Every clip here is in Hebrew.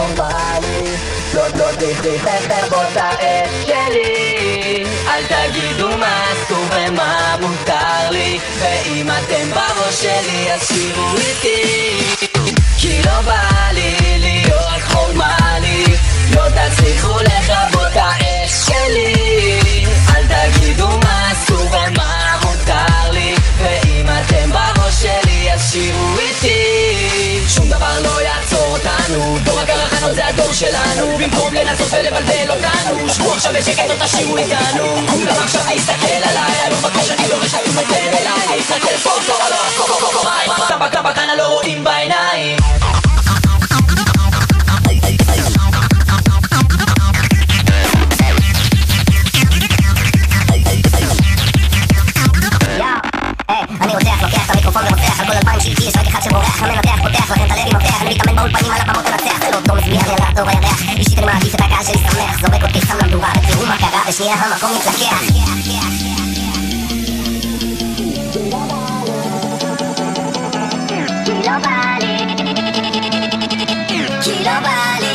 נורמלי, לא צריך להתחבר באותה עת שלי. אל תגידו מה אסור ומה מותר לי, ואם אתם בראש שלי אז שירו איתי, כי לא בא לי להיות נורמלי, לא תצליחו לכבות את האש שלי. אל תגידו מה אסור ומה מותר לי, ואם אתם בראש שלי אז שירו איתי, שום דבר לא יעצור אותנו, דור הקרחנות זה הדור שלנו, במקום לנסות ולבלבל אותנו, שבו עכשיו בשקט או תשאירו איתנו. כולם עכשיו להסתכל עליי, אני לא מבקש, אני דורש, אני מותן אליי, להסתכל פה, פה, לא, טבק, טבק, אני לא רואים בעיניים. אני רוצח, לוקח את המיקרופון ורוצח על כל 2000 שאיתי, יש רק אחד שבורח, המנתח, פותח לכם את הלב עם מפתח, אני מתאמן באולפנים על הבמות לנצח, זה לא טוב, מצביע לי על הטוב הירח, אישית אני מעדיף את הקהל שלי שמח, זורק אותי סתם למדורה, ותראו מה קרה, ושנייה המקום מתלקח. כי לא בא לי, כי לא בא לי,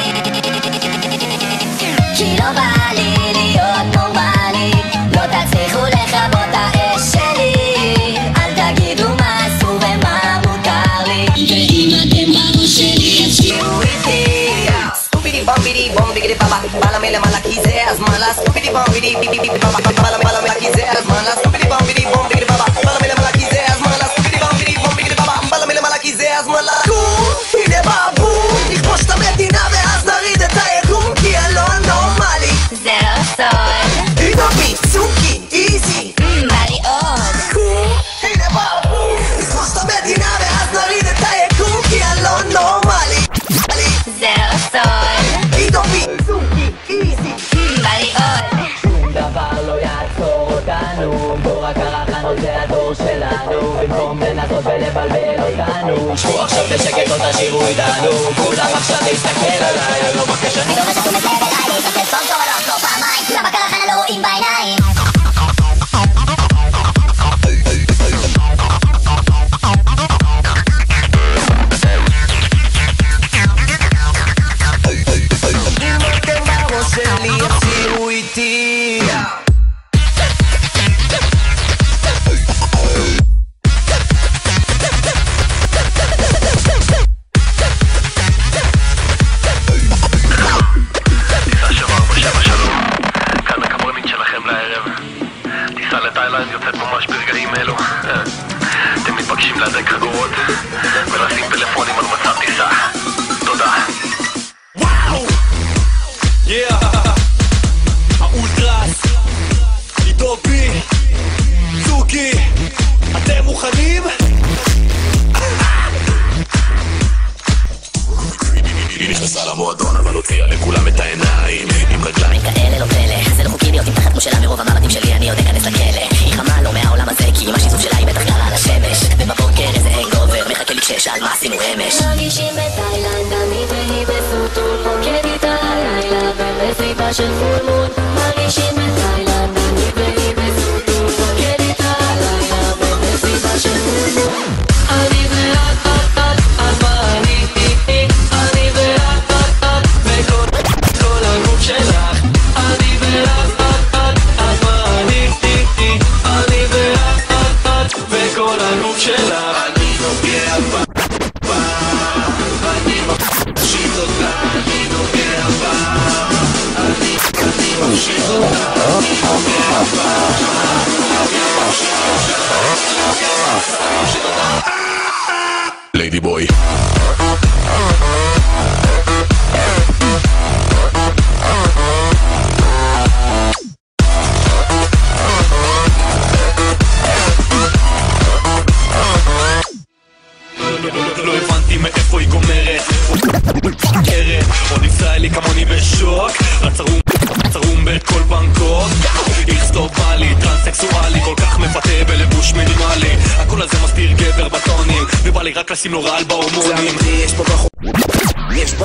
כי לא בא לי להיות נורמלי, לא תצליחו לכבות את האש שלי. אל תגידו מה אסור ומה מותר לי, ואם אתם בראש שלי אז שירו איתי. סטופידי במבידי בום ביגדי בבא, בלה מלמעלה כי זה הזמן לה. סטופידי במבידי ביבי בבא, בלה מלמעלה כי זה הזמן לה. סטופידי במבידי בום ביגדי בבא, בלה מלמעלה כי זה הזמן לה. סטופידי במבידי בום ביגדי בבא, בלה מלמעלה כי זה הזמן לה. הנה באבום, נכבוש את המדינה ואז נריד את היקום, כי אני לא נורמלי, זה לא סוד, אידופי, צוקי, איזי, בא לי עוד. הנה באבום, נכבוש את המדינה ואז נריד את היקום, כי אני לא נורמלי, זה לא סוד, אידופי, צוקי, איזי, בא לי עוד. שום דבר לא יעצור אותנו, דור הקרחנות זה הדור שלנו, במקום לנסות ולבלבל אותנו, שבו עכשיו בשקט או תשאירו איתנו. כולם עכשיו להסתכל עליי, אני לא מבקש, אני דורש שתשומת לב אליי, להסתכל טוב טוב לא לחזור פעמיים, כולם בקרחנה לא רואים בעיניים. אם אתם בראש שלי יחזירו איתי, יוצאת ממש ברגעים אלו. אתם מתבקשים להדק חגורות ולשים טלפונים על מצב טיסה. תודה. וואו! האולטרס אידופי צוקי, אתם מוכנים? היא נכנסה למועדון אבל הוציאה לכולם את העיניים עם רגליים כאלה לא פלא, זה לא חוקי להיות עם תחת כמו שלה, מרוב המבטים שלי אני עוד אכנס לכלא. היא חמה לו מהעולם הזה כי עם השיזוף שלה היא בטח קרה על השמש, ובבוקר איזה הנגובר מחכה לי כששאל מה עשינו אמש. מרגישים בתאילנד, אני והיא בסוטון, רוקד איתה הלילה במסיבה של פול מון. מרגישים בתאילנד, אני והיא בסוטון, רוקד איתה הלילה במסיבה של פול מון. אני ואת, את ואני, אני ואת, וכל הגוף שלך. אני ואת, את ואני, אני ואת, וכל הגוף שלך. אני נוגע בה, אני מפשיט אותה, אני נוגע בה, אני מפשיט אותה, אני נוגע בה, ליידי בוי. לא הבנתי מאיפה היא גומרת, עוד ישראלי כמוני בשוק, רצרום בכל בנקוק, איקס טובה לי, טרנסקסואלי, כל כך מפתה בלבוש מינימלי, הקול הזה מסתיר גבר בטונים, ובא לי רק לשים לו רעל בהורמונים. יש פה בחור, יש פה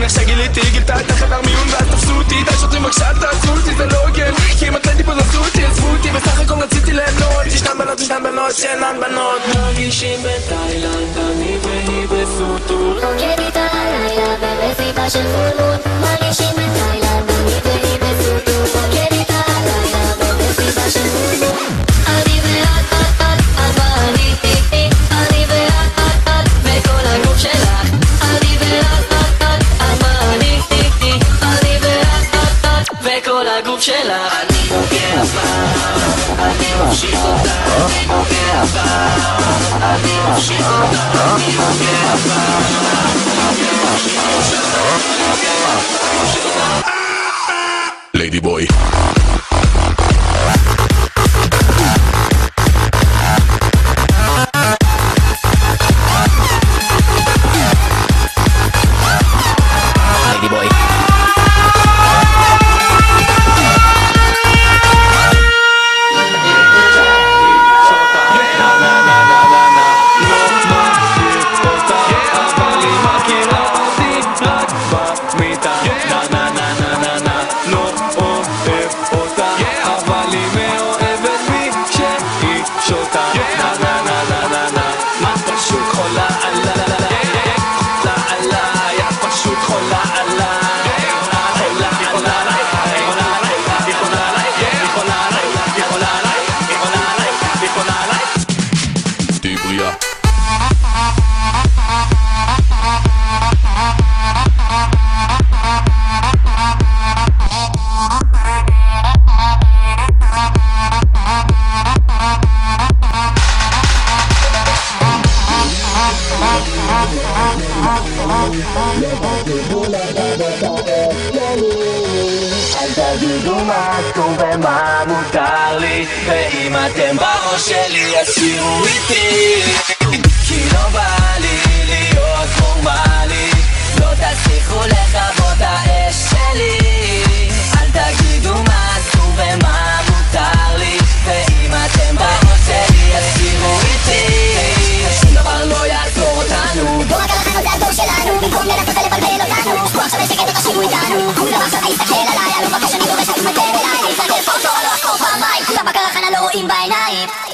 איך שגיליתי, גילתה את החדר מיון ואז תפסו אותי, די שוטרים בבקשה תעצרו אותי, זה לא הוגן, כי אם אתם טיפול עשו אותי, עזבו אותי, בסך הכל רציתי ליהנות, ישנן בנות שאינן בנות. מרגישים בתאילנד, אני והיא בסוטור, רוקד איתה בסביבה של פול מון, מרגישים את תאילנד, אני והיא בסוטו, רוקד איתה הלילה ובסביבה של פול מון. אני ואת, את ואני, אני ואת, וכל הגוף שלך. אני ואת, את ואני, אני ואת, וכל הגוף שלך. אני נוגע בה, אני ממשיך אותה, אני נוגע בה, אני ממשיך אותה, אני נוגע בה, אני ממשיך אותה. ליידי בוי. תגידו מה אסור ומה מותר לי, ואם אתם בראש שלי אז שירו איתי, כי לא בא לי להיות פורמלי, לא תצליחו לכבות האש שלי. אל תגידו מה אסור ומה מותר לי, ואם אתם בראש שלי אז שירו איתי, שום דבר לא יעצור אותנו. בוא רק הלכנו זה הדור שלנו, במקום לנסות ולבלבל אותנו, בוא עכשיו לשקט ותקשיבו איתנו. כולם עכשיו להסתכל עליי, לא מבקש אני דורש רק תתמתן אליי, להסתכל פה תור לא לחקור פעמיים, כולם בקרחנה לא רואים בעיניים.